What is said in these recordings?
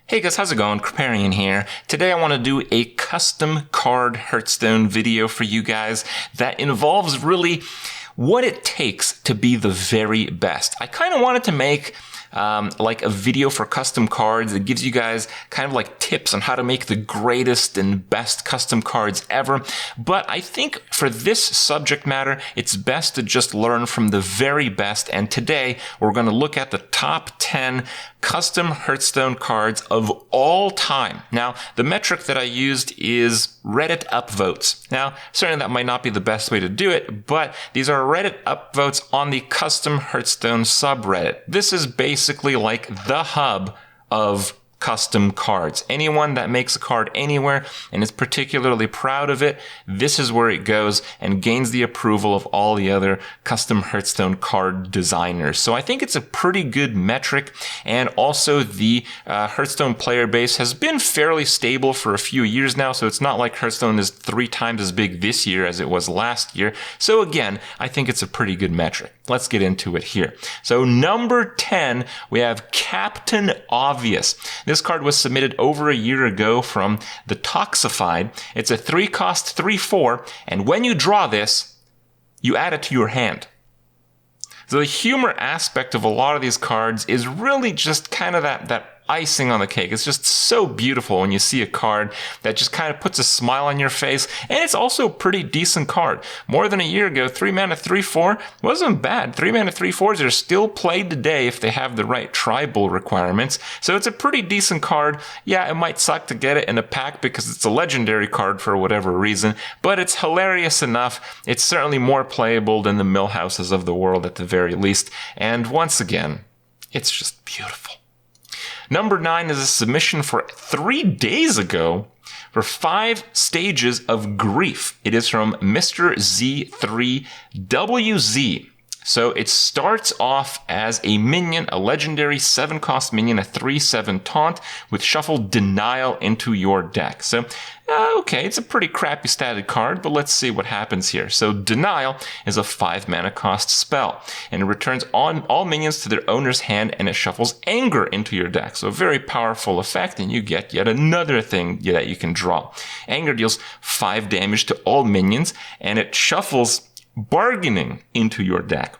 Hey guys, how's it going? Kripparrian here. Today I want to do a custom card Hearthstone video for you guys that involves really what it takes to be the very best. I kind of wanted to make like a video for custom cards that gives you guys kind of like tips on how to make the greatest and best custom cards ever. But I think for this subject matter, it's best to just learn from the very best. And today we're going to look at the top 10 custom Hearthstone cards of all time. Now, the metric that I used is Reddit upvotes. Now, certainly that might not be the best way to do it, but these are Reddit upvotes on the custom Hearthstone subreddit. This is basically like the hub of custom cards. Anyone that makes a card anywhere and is particularly proud of it, this is where it goes and gains the approval of all the other custom Hearthstone card designers. So I think it's a pretty good metric, and also the Hearthstone player base has been fairly stable for a few years now, so it's not like Hearthstone is 3 times as big this year as it was last year. So again, I think it's a pretty good metric. Let's get into it here. So number 10, we have Captain Obvious. This card was submitted over a year ago from the Toxified. It's a 3-cost 3/4, and when you draw this, you add it to your hand. So the humor aspect of a lot of these cards is really just kind of that icing on the cake. It's just so beautiful when you see a card that just kind of puts a smile on your face, and it's also a pretty decent card. More than a year ago, 3 mana 3/4 wasn't bad. 3 mana 3/4s are still played today if they have the right tribal requirements, so it's a pretty decent card. Yeah, it might suck to get it in a pack because it's a legendary card for whatever reason, but it's hilarious enough. It's certainly more playable than the Millhouses of the world at the very least, and once again, it's just beautiful. Number 9 is a submission for 3 days ago for 5 Stages of Grief. It is from Mr. Z3WZ. So it starts off as a minion, a legendary 7-cost minion, a 3/7 taunt with shuffle Denial into your deck. So, okay, it's a pretty crappy static card, but let's see what happens here. So Denial is a 5 mana cost spell, and it returns on all minions to their owner's hand, and it shuffles Anger into your deck. So a very powerful effect, and you get yet another thing that you can draw. Anger deals 5 damage to all minions, and it shuffles Bargaining into your deck.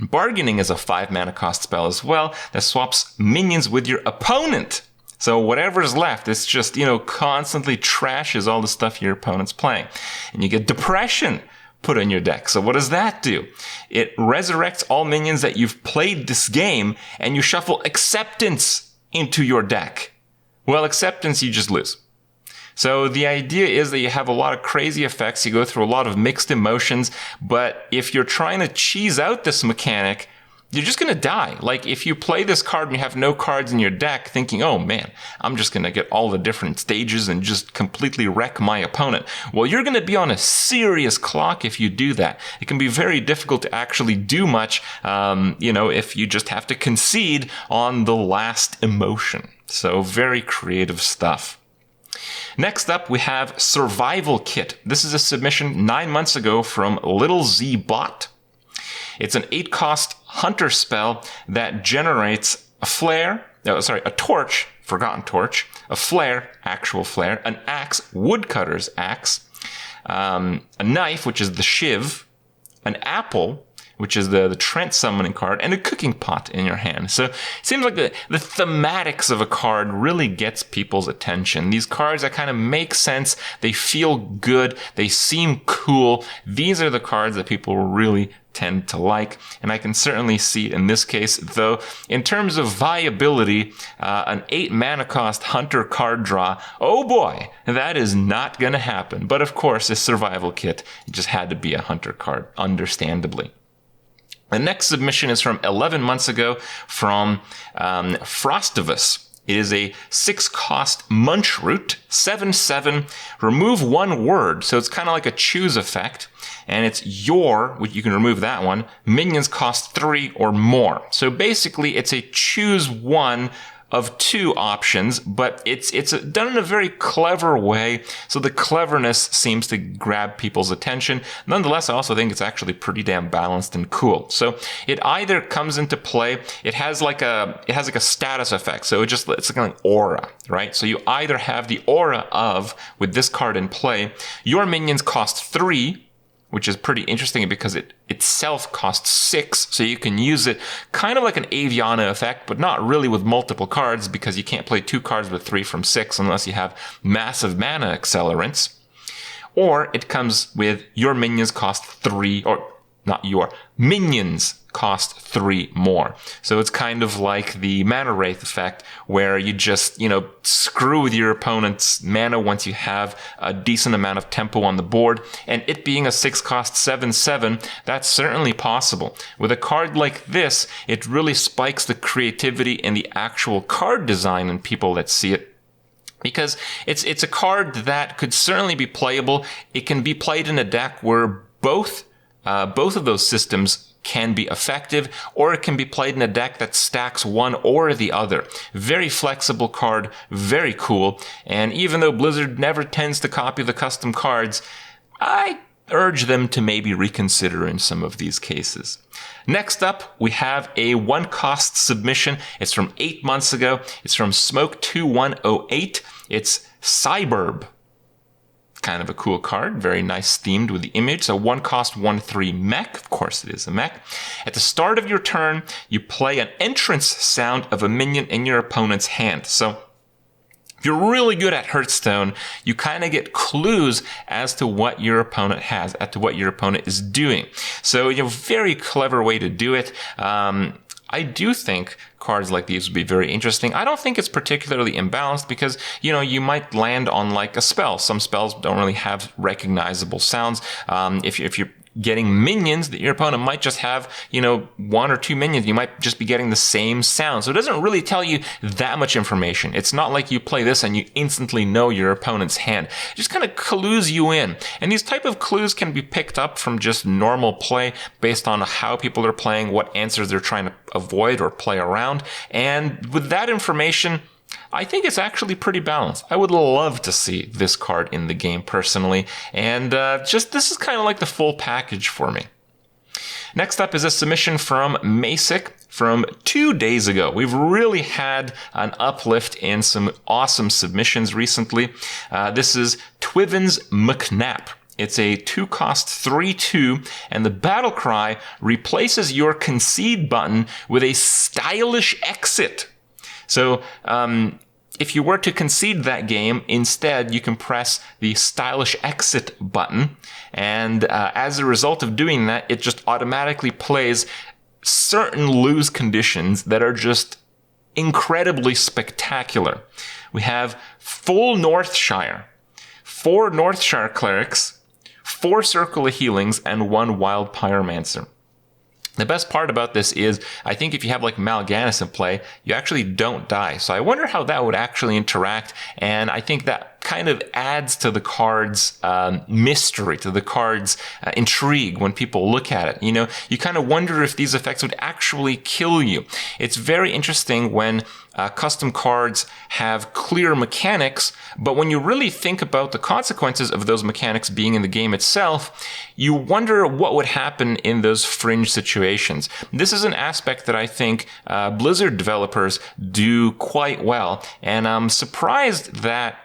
Bargaining is a 5 mana cost spell as well that swaps minions with your opponent. So whatever's left, it's just, constantly trashes all the stuff your opponent's playing. And you get Depression put in your deck. So what does that do? It resurrects all minions that you've played this game, and you shuffle Acceptance into your deck. Well, Acceptance, you just lose. So the idea is that you have a lot of crazy effects, you go through a lot of mixed emotions, but if you're trying to cheese out this mechanic, you're just going to die. Like, if you play this card and you have no cards in your deck thinking, oh man, I'm just going to get all the different stages and just completely wreck my opponent. Well, you're going to be on a serious clock if you do that. It can be very difficult to actually do much, if you just have to concede on the last emotion. So very creative stuff. Next up, we have Survival Kit. This is a submission 9 months ago from Little Z Bot. It's an 8-cost hunter spell that generates a torch, forgotten torch, a flare, actual flare, an axe, woodcutter's axe, a knife, which is the shiv, an apple, which is the Trent summoning card, and a cooking pot in your hand. So it seems like the thematics of a card really gets people's attention. These cards that kind of make sense, they feel good, they seem cool. These are the cards that people really tend to like, and I can certainly see in this case, though, in terms of viability, an 8 mana cost hunter card draw, oh boy, that is not going to happen. But of course, a survival kit, it just had to be a hunter card, understandably. The next submission is from 11 months ago from Frostivus. It is a 6-cost Munch Root, 7/7, remove 1 word. So it's kind of like a choose effect. And it's you can remove that one, minions cost 3 or more. So basically it's a choose one of two options, but it's done in a very clever way. So the cleverness seems to grab people's attention. Nonetheless, I also think it's actually pretty damn balanced and cool. So it either comes into play, it has like a status effect. So it's like an aura, right? So you either have the aura of, with this card in play, your minions cost 3, which is pretty interesting because it itself costs 6, so you can use it kind of like an Aviana effect, but not really with multiple cards, because you can't play 2 cards with 3 from 6 unless you have massive mana accelerants. Or it comes with your minions cost 3, or not your, minions cost 3 more. So it's kind of like the Mana Wraith effect, where you just, screw with your opponent's mana once you have a decent amount of tempo on the board. And it being a 6-cost 7/7, that's certainly possible. With a card like this, it really spikes the creativity in the actual card design in people that see it. Because it's a card that could certainly be playable. It can be played in a deck where both of those systems can be effective, or it can be played in a deck that stacks one or the other. Very flexible card, very cool. And even though Blizzard never tends to copy the custom cards, I urge them to maybe reconsider in some of these cases. Next up, we have a 1-cost submission. It's from 8 months ago. It's from Smoke2108. It's Cyberb. Kind of a cool card, very nice themed with the image. So 1-cost 1/3 mech. Of course it is a mech. At the start of your turn, you play an entrance sound of a minion in your opponent's hand. So if you're really good at Hearthstone, you kind of get clues as to what your opponent has, as to what your opponent is doing. So very clever way to do it. I do think cards like these would be very interesting. I don't think it's particularly imbalanced because, you might land on like a spell. Some spells don't really have recognizable sounds. If you're getting minions, that your opponent might just have, 1 or 2 minions. You might just be getting the same sound. So it doesn't really tell you that much information. It's not like you play this and you instantly know your opponent's hand. It just kind of clues you in. And these type of clues can be picked up from just normal play based on how people are playing, what answers they're trying to avoid or play around. And with that information, I think it's actually pretty balanced. I would love to see this card in the game personally, and this is kind of like the full package for me. Next up is a submission from Masic from 2 days ago. We've really had an uplift in some awesome submissions recently. This is Twivens McNapp. It's a 2-cost 3/2, and the battle cry replaces your concede button with a stylish exit. So, if you were to concede that game, instead you can press the stylish exit button, and as a result of doing that, it just automatically plays certain lose conditions that are just incredibly spectacular. We have full Northshire, 4 Northshire clerics, 4 Circle of Healings, and 1 Wild Pyromancer. The best part about this is, I think if you have like Mal'Ganis in play, you actually don't die. So I wonder how that would actually interact, and I think that kind of adds to the card's mystery, to the card's intrigue when people look at it. You kind of wonder if these effects would actually kill you. It's very interesting when custom cards have clear mechanics, but when you really think about the consequences of those mechanics being in the game itself, you wonder what would happen in those fringe situations. This is an aspect that I think Blizzard developers do quite well, and I'm surprised that,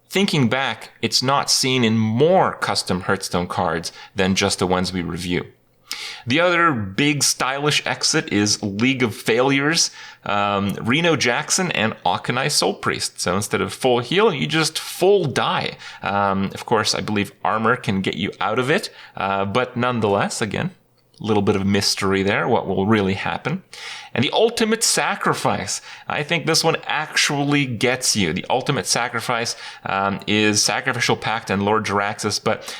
thinking back, it's not seen in more custom Hearthstone cards than just the ones we review. The other big stylish exit is League of Failures, Reno Jackson, and Auchenai Soul Priest. So instead of full heal, you just full die. Of course, I believe armor can get you out of it, but nonetheless, again, a little bit of mystery there, what will really happen. And the Ultimate Sacrifice. I think this one actually gets you. The Ultimate Sacrifice is Sacrificial Pact and Lord Jaraxxus, but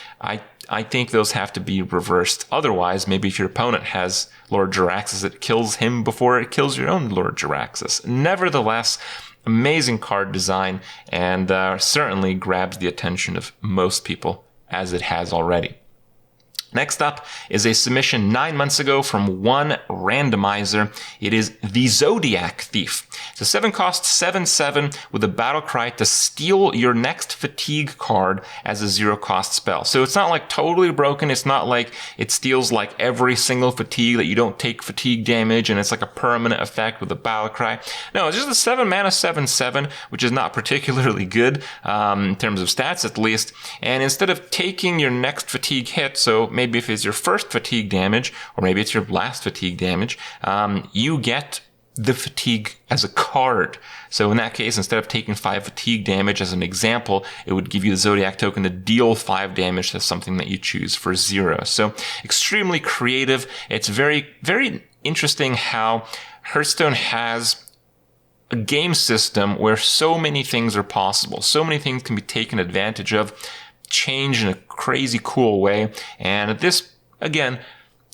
I think those have to be reversed. Otherwise, maybe if your opponent has Lord Jaraxxus, it kills him before it kills your own Lord Jaraxxus. Nevertheless, amazing card design, and certainly grabs the attention of most people, as it has already. Next up is a submission 9 months ago from one randomizer. It is the Zodiac Thief. It's a 7-cost 7/7 with a battle cry to steal your next fatigue card as a 0-cost spell. So it's not like totally broken. It's not like it steals like every single fatigue that you don't take fatigue damage and it's like a permanent effect with a battle cry. No, it's just a 7-mana 7/7, which is not particularly good in terms of stats at least. And instead of taking your next fatigue hit, so maybe if it's your first fatigue damage, or maybe it's your last fatigue damage, you get the fatigue as a card. So in that case, instead of taking 5 fatigue damage as an example, it would give you the Zodiac token to deal 5 damage to something that you choose for 0. So extremely creative. It's very, very interesting how Hearthstone has a game system where so many things are possible. So many things can be taken advantage of, changed in a crazy cool way. And this, again,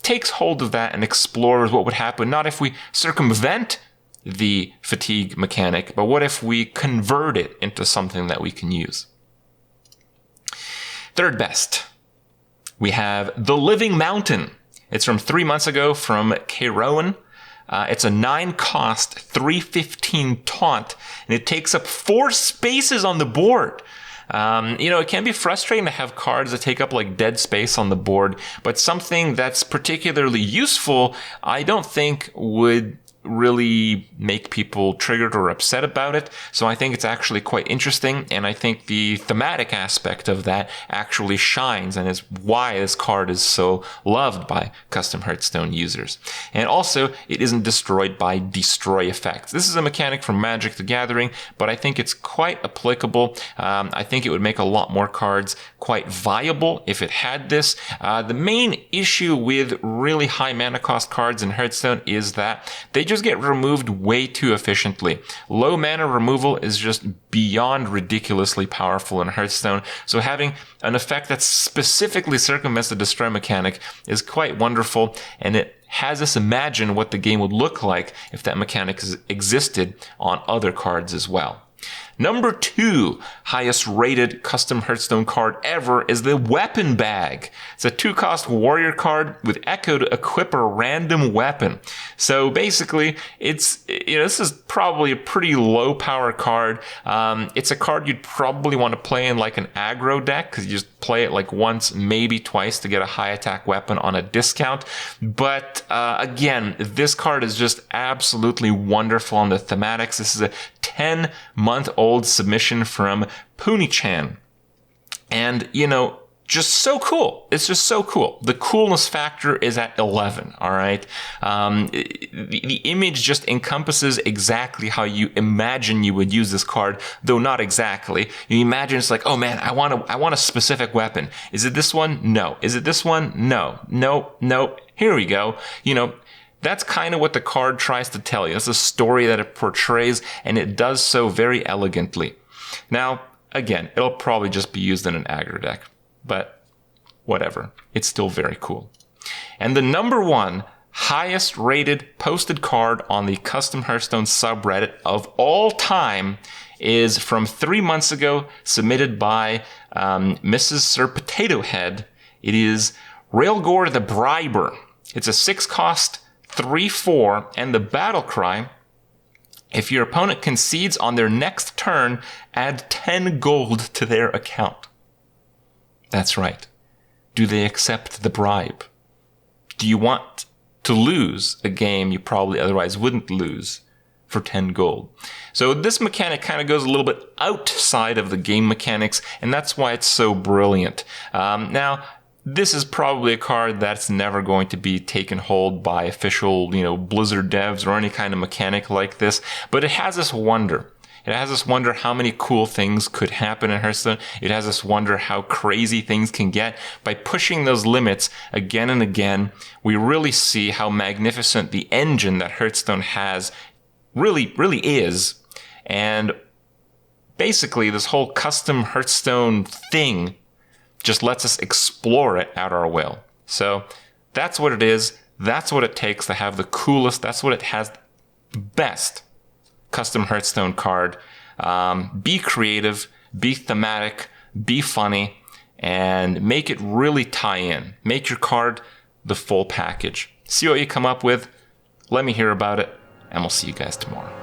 takes hold of that and explores what would happen, not if we circumvent the fatigue mechanic, but what if we convert it into something that we can use. Third best, we have The Living Mountain. It's from 3 months ago from Kripparrian. It's a 9-cost 3/15 taunt, and it takes up 4 spaces on the board. It can be frustrating to have cards that take up like dead space on the board, but something that's particularly useful, I don't think would really make people triggered or upset about it. So I think it's actually quite interesting, and I think the thematic aspect of that actually shines and is why this card is so loved by custom Hearthstone users. And also, it isn't destroyed by destroy effects. This is a mechanic from Magic the Gathering, but I think it's quite applicable. I think it would make a lot more cards quite viable if it had this. The main issue with really high mana cost cards in Hearthstone is that they just get removed way too efficiently. Low mana removal is just beyond ridiculously powerful in Hearthstone, so having an effect that specifically circumvents the destroy mechanic is quite wonderful, and it has us imagine what the game would look like if that mechanic existed on other cards as well. Number 2 highest rated custom Hearthstone card ever is the Weapon Bag. It's a 2-cost warrior card with Echo to equip a random weapon. So basically, this is probably a pretty low power card. It's a card you'd probably want to play in like an aggro deck because you just play it like once, maybe twice to get a high attack weapon on a discount. But again, this card is just absolutely wonderful on the thematics. This is a 10-month-old submission from Poonie-chan. And, just so cool. It's just so cool. The coolness factor is at 11, all right? The image just encompasses exactly how you imagine you would use this card, though not exactly. You imagine it's like, oh man, I want a specific weapon. Is it this one? No. Is it this one? No. No. Here we go. That's kind of what the card tries to tell you. It's a story that it portrays, and it does so very elegantly. Now, again, it'll probably just be used in an aggro deck, but whatever. It's still very cool. And the number 1 highest rated posted card on the Custom Hearthstone subreddit of all time is from 3 months ago, submitted by Mrs. Sir Potato Head. It is Railgore the Briber. It's a 6-cost 3/4, and the battle cry, if your opponent concedes on their next turn, add 10 gold to their account. That's right. Do they accept the bribe? Do you want to lose a game you probably otherwise wouldn't lose for 10 gold? So this mechanic kind of goes a little bit outside of the game mechanics, and that's why it's so brilliant. Now, this is probably a card that's never going to be taken hold by official, Blizzard devs or any kind of mechanic like this, but it has us wonder. It has us wonder how many cool things could happen in Hearthstone. It has us wonder how crazy things can get. By pushing those limits again and again, we really see how magnificent the engine that Hearthstone has really, really is. And basically, this whole custom Hearthstone thing just lets us explore it at our will. So that's what it is. That's what it takes to have the coolest. That's what it has best custom Hearthstone card. Be creative, be thematic, be funny, and make it really tie in. Make your card the full package. See what you come up with. Let me hear about it, and we'll see you guys tomorrow.